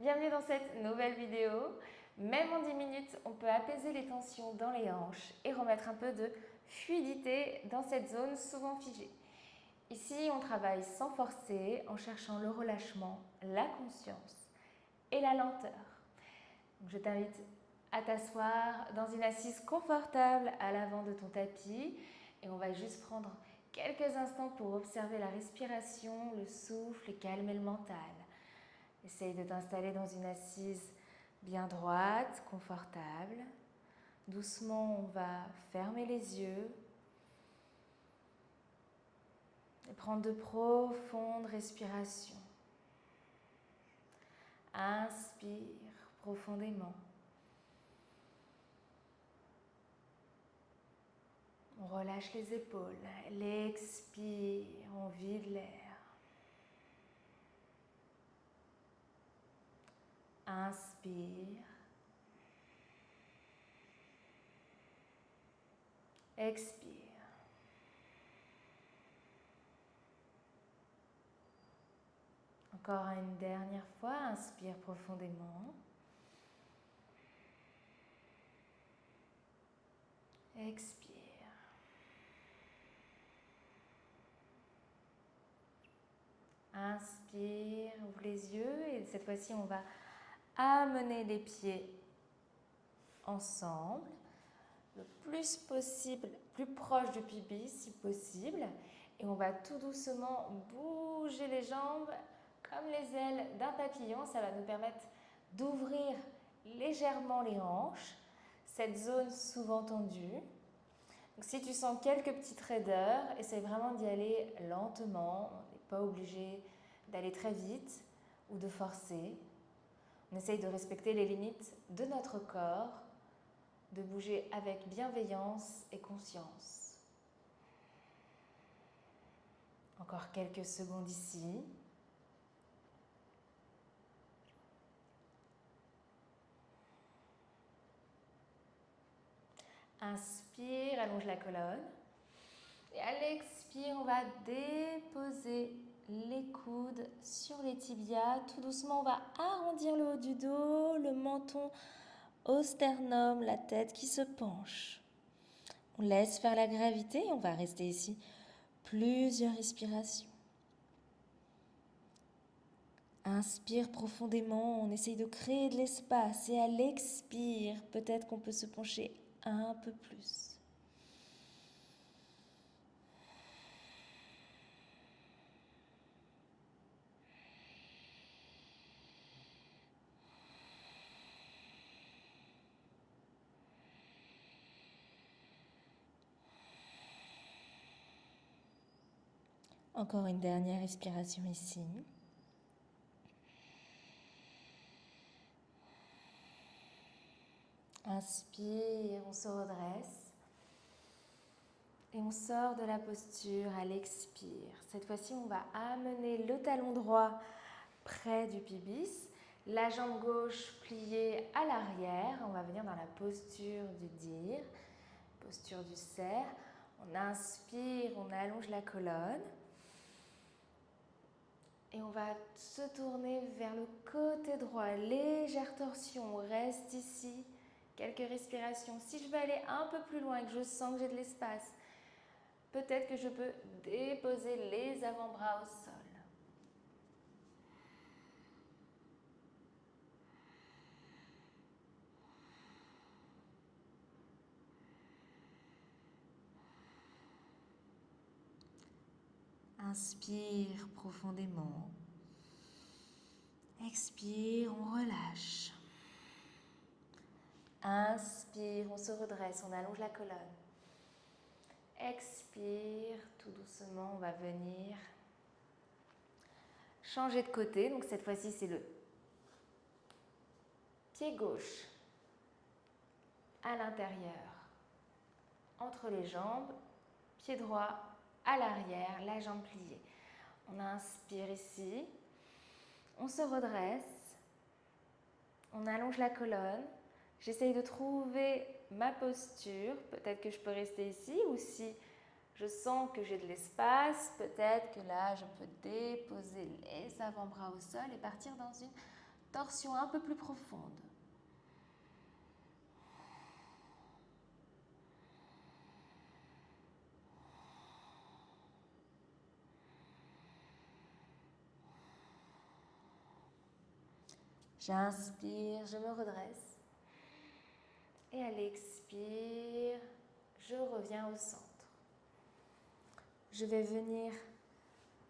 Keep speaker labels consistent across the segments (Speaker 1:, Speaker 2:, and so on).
Speaker 1: Bienvenue dans cette nouvelle vidéo. Même en 10 minutes, on peut apaiser les tensions dans les hanches et remettre un peu de fluidité dans cette zone souvent figée. Ici, on travaille sans forcer, en cherchant le relâchement, la conscience et la lenteur. Donc, je t'invite à t'asseoir dans une assise confortable à l'avant de ton tapis et on va juste prendre quelques instants pour observer la respiration, le souffle, calmer le mental. Essaye de t'installer dans une assise bien droite, confortable. Doucement, on va fermer les yeux et prendre de profondes respirations. Inspire profondément. On relâche les épaules. L'expire, on vide l'air. Inspire. Expire. Encore une dernière fois, inspire profondément. Expire. Inspire, ouvre les yeux et cette fois-ci on va amener les pieds ensemble, le plus possible, plus proche du pubis si possible. Et on va tout doucement bouger les jambes comme les ailes d'un papillon. Ça va nous permettre d'ouvrir légèrement les hanches, cette zone souvent tendue. Donc, si tu sens quelques petites raideurs, essaye vraiment d'y aller lentement. On n'est pas obligé d'aller très vite ou de forcer. On essaye de respecter les limites de notre corps, de bouger avec bienveillance et conscience. Encore quelques secondes ici. Inspire, allonge la colonne. Et à l'expire, on va déposer les coudes sur les tibias. Tout doucement, on va arrondir le haut du dos, le menton au sternum, la tête qui se penche. On laisse faire la gravité et on va rester ici plusieurs respirations. Inspire profondément, on essaye de créer de l'espace et à l'expire, peut-être qu'on peut se pencher un peu plus. Encore une dernière respiration ici. Inspire, on se redresse. Et on sort de la posture à l'expire. Cette fois-ci, on va amener le talon droit près du pubis. La jambe gauche pliée à l'arrière. On va venir dans la posture du dire, posture du cerf. On inspire, on allonge la colonne. Et on va se tourner vers le côté droit. Légère torsion, on reste ici. Quelques respirations. Si je veux aller un peu plus loin et que je sens que j'ai de l'espace, peut-être que je peux déposer les avant-bras au sol. Inspire profondément. Expire, on relâche. Inspire, on se redresse, on allonge la colonne. Expire, tout doucement, on va venir changer de côté. Donc cette fois-ci, c'est le pied gauche à l'intérieur, entre les jambes, pied droit à l'arrière, la jambe pliée. On inspire ici, on se redresse, on allonge la colonne. J'essaye de trouver ma posture. Peut-être que je peux rester ici ou si je sens que j'ai de l'espace, peut-être que là, je peux déposer les avant-bras au sol et partir dans une torsion un peu plus profonde. J'inspire, je me redresse. Et à l'expire, je reviens au centre. Je vais venir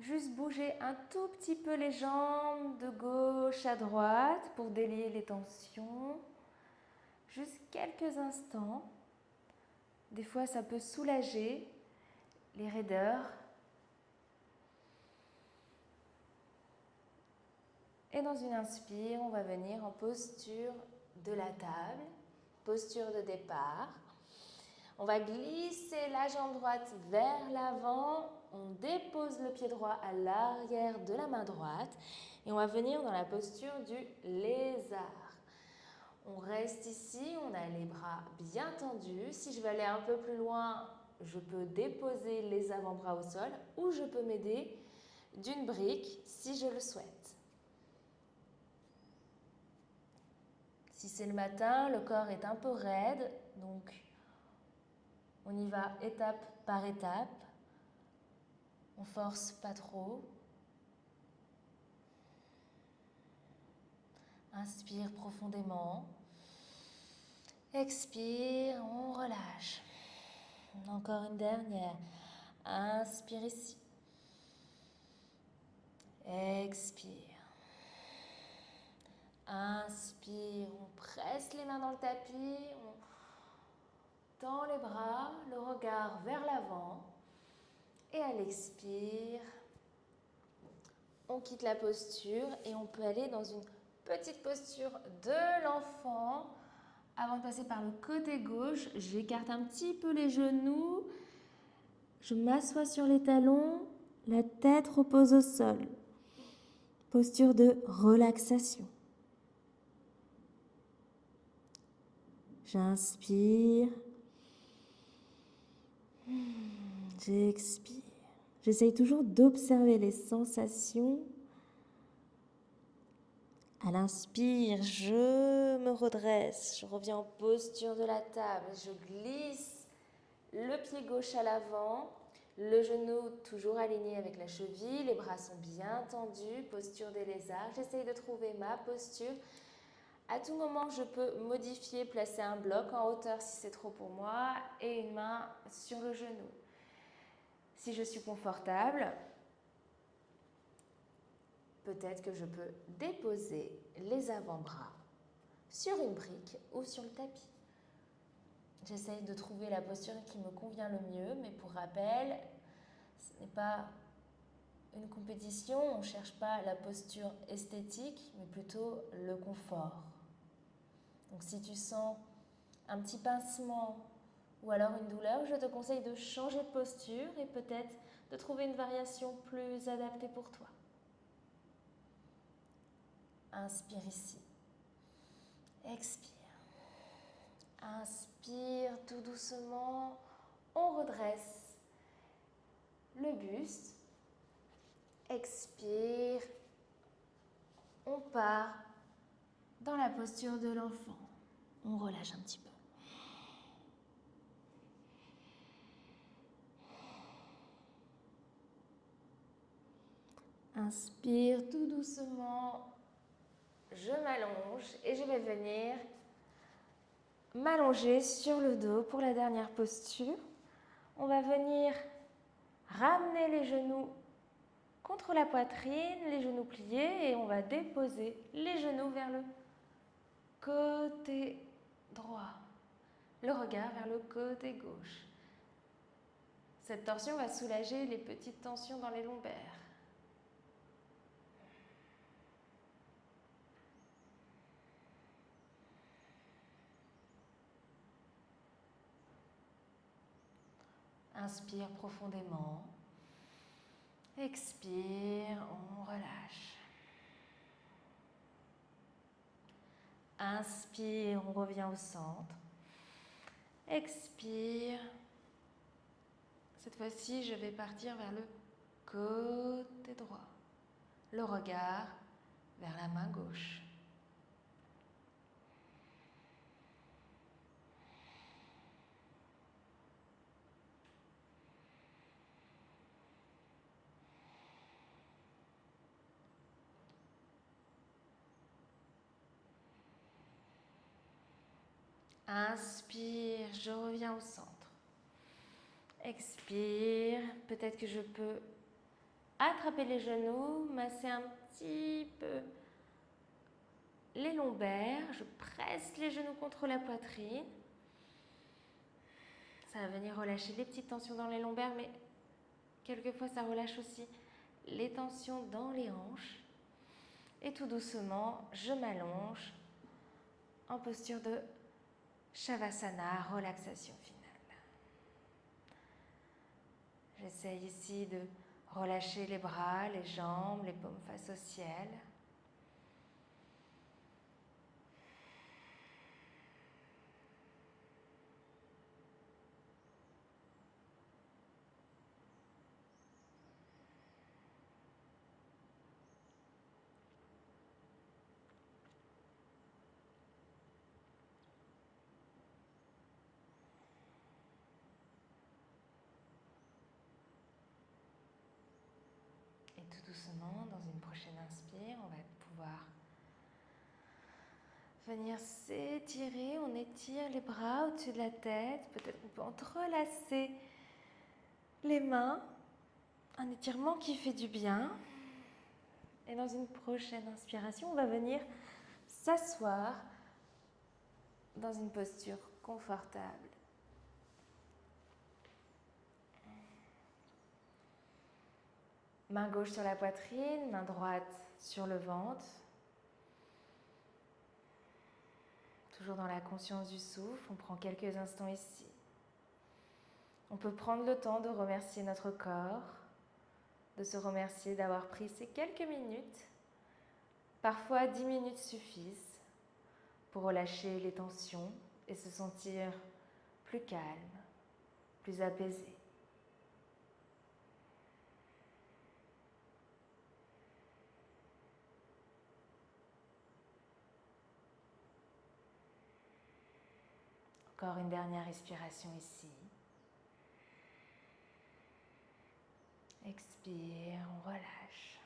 Speaker 1: juste bouger un tout petit peu les jambes de gauche à droite pour délier les tensions. Juste quelques instants. Des fois, ça peut soulager les raideurs. Et dans une inspire, on va venir en posture de la table, posture de départ. On va glisser la jambe droite vers l'avant, on dépose le pied droit à l'arrière de la main droite et on va venir dans la posture du lézard. On reste ici, on a les bras bien tendus. Si je veux aller un peu plus loin, je peux déposer les avant-bras au sol ou je peux m'aider d'une brique si je le souhaite. Si c'est le matin, le corps est un peu raide, donc on y va étape par étape. On force pas trop. Inspire profondément. Expire, on relâche. Encore une dernière. Inspire ici. Expire. Inspire, on presse les mains dans le tapis, on tend les bras, le regard vers l'avant. Et à l'expire, on quitte la posture et on peut aller dans une petite posture de l'enfant. Avant de passer par le côté gauche, j'écarte un petit peu les genoux. Je m'assois sur les talons, la tête repose au sol. Posture de relaxation. J'inspire. J'expire. J'essaye toujours d'observer les sensations. À l'inspire, je me redresse. Je reviens en posture de la table. Je glisse le pied gauche à l'avant. Le genou toujours aligné avec la cheville. Les bras sont bien tendus. Posture des lézards. J'essaye de trouver ma posture. À tout moment, je peux modifier, placer un bloc en hauteur si c'est trop pour moi et une main sur le genou. Si je suis confortable, peut-être que je peux déposer les avant-bras sur une brique ou sur le tapis. J'essaye de trouver la posture qui me convient le mieux, mais pour rappel, ce n'est pas une compétition, on ne cherche pas la posture esthétique, mais plutôt le confort. Donc si tu sens un petit pincement ou alors une douleur, je te conseille de changer de posture et peut-être de trouver une variation plus adaptée pour toi. Inspire ici. Expire. Inspire tout doucement. On redresse le buste. Expire. On part dans la posture de l'enfant. On relâche un petit peu. Inspire tout doucement. Je m'allonge et je vais venir m'allonger sur le dos pour la dernière posture. On va venir ramener les genoux contre la poitrine, les genoux pliés et on va déposer les genoux vers le côté droit, le regard vers le côté gauche. Cette torsion va soulager les petites tensions dans les lombaires. Inspire profondément. Expire, on relâche. Inspire, on revient au centre. Expire. Cette fois-ci, je vais partir vers le côté droit. Le regard vers la main gauche. Inspire, je reviens au centre. Expire, peut-être que je peux attraper les genoux, masser un petit peu les lombaires. Je presse les genoux contre la poitrine. Ça va venir relâcher les petites tensions dans les lombaires, mais quelquefois ça relâche aussi les tensions dans les hanches. Et tout doucement, je m'allonge en posture de Shavasana, relaxation finale. J'essaye ici de relâcher les bras, les jambes, les paumes face au ciel. Et tout doucement, dans une prochaine inspire, on va pouvoir venir s'étirer. On étire les bras au-dessus de la tête. Peut-être qu'on peut entrelacer les mains. Un étirement qui fait du bien. Et dans une prochaine inspiration, on va venir s'asseoir dans une posture confortable. Main gauche sur la poitrine, main droite sur le ventre. Toujours dans la conscience du souffle, on prend quelques instants ici. On peut prendre le temps de remercier notre corps, de se remercier d'avoir pris ces quelques minutes. Parfois 10 minutes suffisent pour relâcher les tensions et se sentir plus calme, plus apaisé. Encore une dernière respiration ici. Expire, on relâche.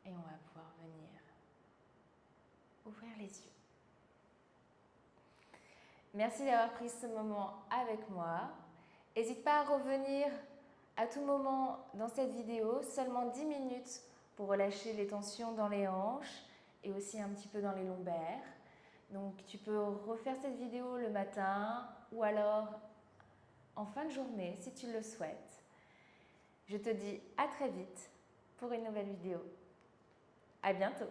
Speaker 1: Et on va pouvoir venir ouvrir les yeux. Merci d'avoir pris ce moment avec moi. N'hésite pas à revenir à tout moment dans cette vidéo, seulement 10 minutes pour relâcher les tensions dans les hanches et aussi un petit peu dans les lombaires. Donc tu peux refaire cette vidéo le matin ou alors en fin de journée si tu le souhaites. Je te dis à très vite pour une nouvelle vidéo. À bientôt!